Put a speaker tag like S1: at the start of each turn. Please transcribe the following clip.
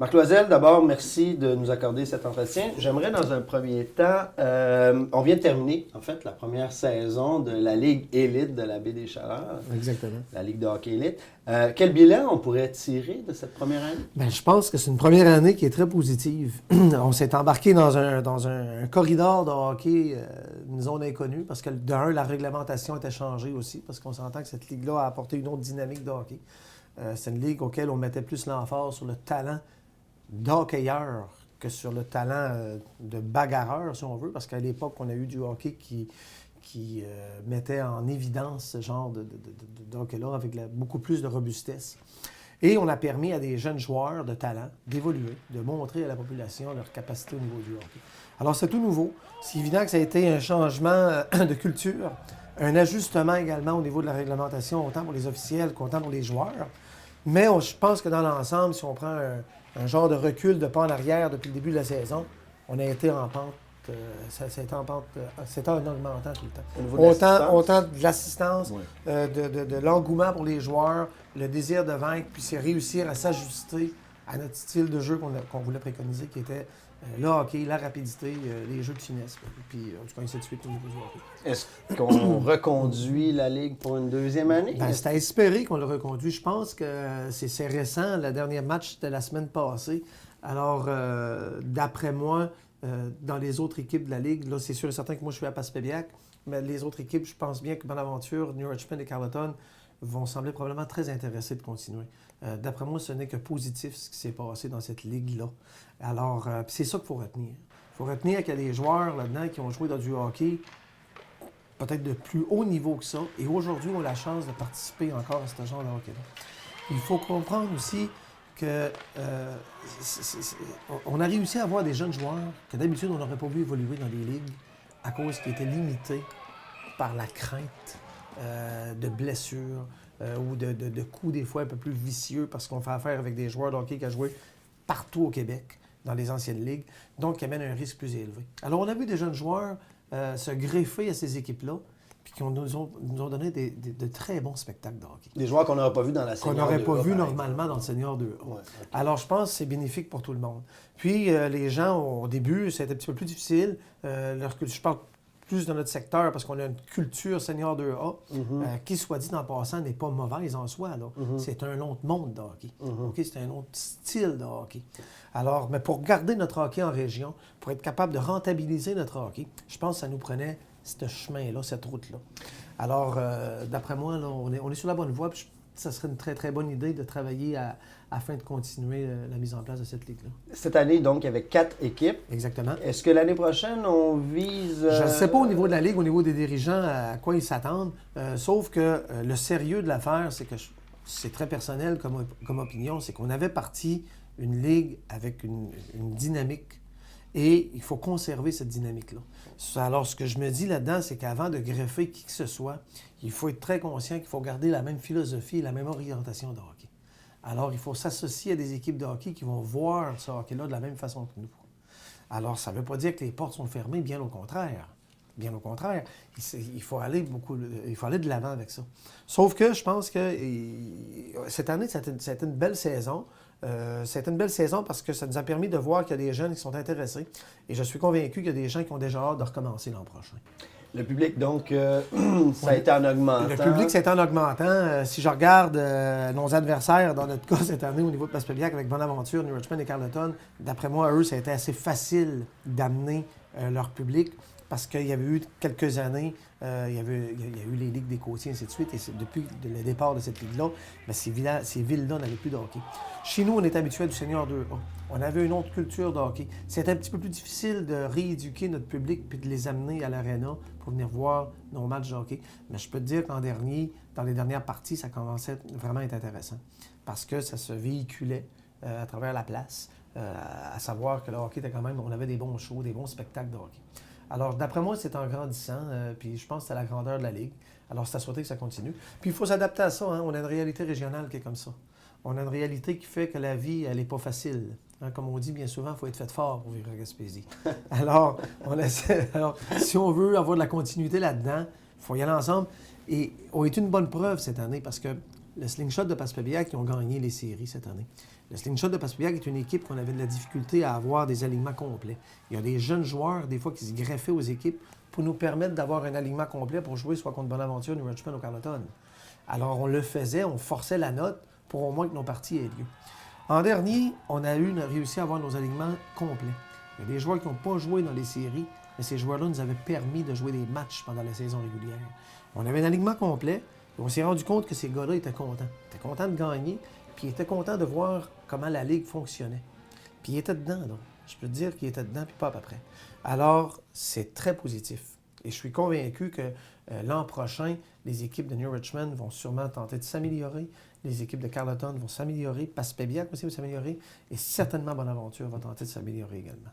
S1: Marc Loisel, d'abord, merci de nous accorder cet entretien. J'aimerais, dans un premier temps, on vient de terminer, en fait, la première saison de la Ligue élite de la Baie des Chaleurs.
S2: Exactement.
S1: La Ligue de hockey élite. Quel bilan on pourrait tirer de cette première année?
S2: Bien, je pense que c'est une première année qui est très positive. On s'est embarqué dans un corridor de hockey, une zone inconnue, parce que, d'un, la réglementation était changée aussi, parce qu'on s'entend que cette ligue-là a apporté une autre dynamique de hockey. C'est une ligue auquel on mettait plus l'emphase sur le talent d'hockeyeur que sur le talent de bagarreur, si on veut, parce qu'à l'époque, on a eu du hockey qui mettait en évidence ce genre de hockey-là avec beaucoup plus de robustesse. Et on a permis à des jeunes joueurs de talent d'évoluer, de montrer à la population leur capacité au niveau du hockey. Alors, c'est tout nouveau. C'est évident que ça a été un changement de culture, un ajustement également au niveau de la réglementation, autant pour les officiels qu'autant pour les joueurs. Mais je pense que dans l'ensemble, si on prend un genre de recul de pas en arrière depuis le début de la saison, on a été en pente. C'était en augmentant tout le temps. Autant de l'assistance, de l'engouement pour les joueurs, le désir de vaincre, puis c'est réussir à s'ajuster à notre style de jeu qu'on voulait préconiser, qui était le hockey, la rapidité, les jeux de finesse, puis en tout cas, ainsi de suite au niveau du hockey.
S1: Est-ce qu'on reconduit la Ligue pour une deuxième année?
S2: Ben, c'est à espérer qu'on le reconduit. Je pense que c'est récent. Le dernier match, c'était la semaine passée. Alors, d'après moi, dans les autres équipes de la Ligue, là, c'est sûr et certain que moi, je suis à Passepébiac, mais les autres équipes, je pense bien que Bonaventure, New Richmond et Carleton vont sembler probablement très intéressés de continuer. D'après moi, ce n'est que positif ce qui s'est passé dans cette Ligue-là. Alors, c'est ça qu'il faut retenir. Il faut retenir qu'il y a des joueurs là-dedans qui ont joué dans du hockey peut-être de plus haut niveau que ça, et aujourd'hui ont la chance de participer encore à ce genre de hockey-là. Il faut comprendre aussi que on a réussi à avoir des jeunes joueurs que d'habitude on n'aurait pas vu évoluer dans les ligues à cause qu'ils étaient limités par la crainte de blessures ou de coups des fois un peu plus vicieux parce qu'on fait affaire avec des joueurs de hockey qui ont joué partout au Québec, dans les anciennes ligues, donc qui amènent un risque plus élevé. Alors on a vu des jeunes joueurs se greffer à ces équipes-là, puis qui nous ont donné de très bons spectacles de hockey.
S1: Des joueurs qu'on n'aurait pas vus dans la Senior 2A.
S2: Qu'on n'aurait pas vu normalement dans le Senior 2A. Ouais, okay. Alors, je pense que c'est bénéfique pour tout le monde. Puis, les gens, au début, c'était un petit peu plus difficile. Je parle plus de notre secteur parce qu'on a une culture Senior 2A qui, soit dit en passant, n'est pas mauvaise en soi. Là. C'est un autre monde de hockey. Okay? C'est un autre style de hockey. Alors, mais pour garder notre hockey en région, pour être capable de rentabiliser notre hockey, je pense que ça nous prenait ce chemin-là, cette route-là. Alors, d'après moi, là, on est sur la bonne voie. Puis ça serait une très, très bonne idée de travailler afin de continuer la mise en place de cette ligue-là.
S1: Cette année, donc, il y avait 4 équipes.
S2: Exactement.
S1: Est-ce que l'année prochaine, on vise...
S2: Je ne sais pas au niveau de la ligue, au niveau des dirigeants, à quoi ils s'attendent. Sauf que le sérieux de l'affaire, c'est que c'est très personnel comme opinion, c'est qu'on avait parti une ligue avec une dynamique et il faut conserver cette dynamique-là. Alors, ce que je me dis là-dedans, c'est qu'avant de greffer qui que ce soit, il faut être très conscient qu'il faut garder la même philosophie et la même orientation de hockey. Alors, il faut s'associer à des équipes de hockey qui vont voir ce hockey-là de la même façon que nous. Alors, ça ne veut pas dire que les portes sont fermées, bien au contraire. Bien au contraire, il faut aller de l'avant avec ça. Sauf que je pense que cette année, c'était une belle saison. C'était une belle saison parce que ça nous a permis de voir qu'il y a des jeunes qui sont intéressés. Et je suis convaincu qu'il y a des gens qui ont déjà hâte de recommencer l'an prochain.
S1: Le public, donc, ça a été en augmentant.
S2: Le public, c'est en augmentant. Si je regarde nos adversaires, dans notre cas cette année, au niveau de Passepébiac, avec Bonaventure, New Richmond et Carleton, d'après moi, eux, ça a été assez facile d'amener leur public parce qu'il y avait eu quelques années, il y a eu les ligues des côtiers, ainsi de suite, et depuis le départ de cette ligue-là, bien, ces villes-là n'avaient plus de hockey. Chez nous, on est habitué du Senior 2A. On avait une autre culture de hockey. C'était un petit peu plus difficile de rééduquer notre public puis de les amener à l'aréna pour venir voir nos matchs de hockey. Mais je peux te dire dans les dernières parties, ça commençait vraiment à être intéressant parce que ça se véhiculait à travers la place, à savoir que le hockey était quand même, on avait des bons shows, des bons spectacles de hockey. Alors, d'après moi, c'est en grandissant, puis je pense que c'est à la grandeur de la Ligue. Alors, c'est à souhaiter que ça continue. Puis, il faut s'adapter à ça. Hein? On a une réalité régionale qui est comme ça. On a une réalité qui fait que la vie, elle n'est pas facile. Hein? Comme on dit bien souvent, il faut être fait fort pour vivre à Gaspésie. Alors, si on veut avoir de la continuité là-dedans, il faut y aller ensemble. Et on est une bonne preuve cette année parce que le Slingshot de Passepébiac qui ont gagné les séries cette année. Le Slingshot de Passepébiac est une équipe qu'on avait de la difficulté à avoir des alignements complets. Il y a des jeunes joueurs, des fois, qui se greffaient aux équipes pour nous permettre d'avoir un alignement complet pour jouer soit contre Bonaventure, New Richmond ou Carleton. Alors, on le faisait, on forçait la note pour au moins que nos parties aient lieu. En dernier, on a réussi à avoir nos alignements complets. Il y a des joueurs qui n'ont pas joué dans les séries, mais ces joueurs-là nous avaient permis de jouer des matchs pendant la saison régulière. On avait un alignement complet, et on s'est rendu compte que ces gars-là étaient contents. Ils étaient contents de gagner, puis ils étaient contents de voir comment la Ligue fonctionnait. Puis ils étaient dedans, donc. Je peux te dire qu'ils étaient dedans, puis pas à peu près. Alors, c'est très positif. Et je suis convaincu que l'an prochain, les équipes de New Richmond vont sûrement tenter de s'améliorer. Les équipes de Carleton vont s'améliorer. Passepébiac aussi va s'améliorer. Et certainement, Bonaventure va tenter de s'améliorer également.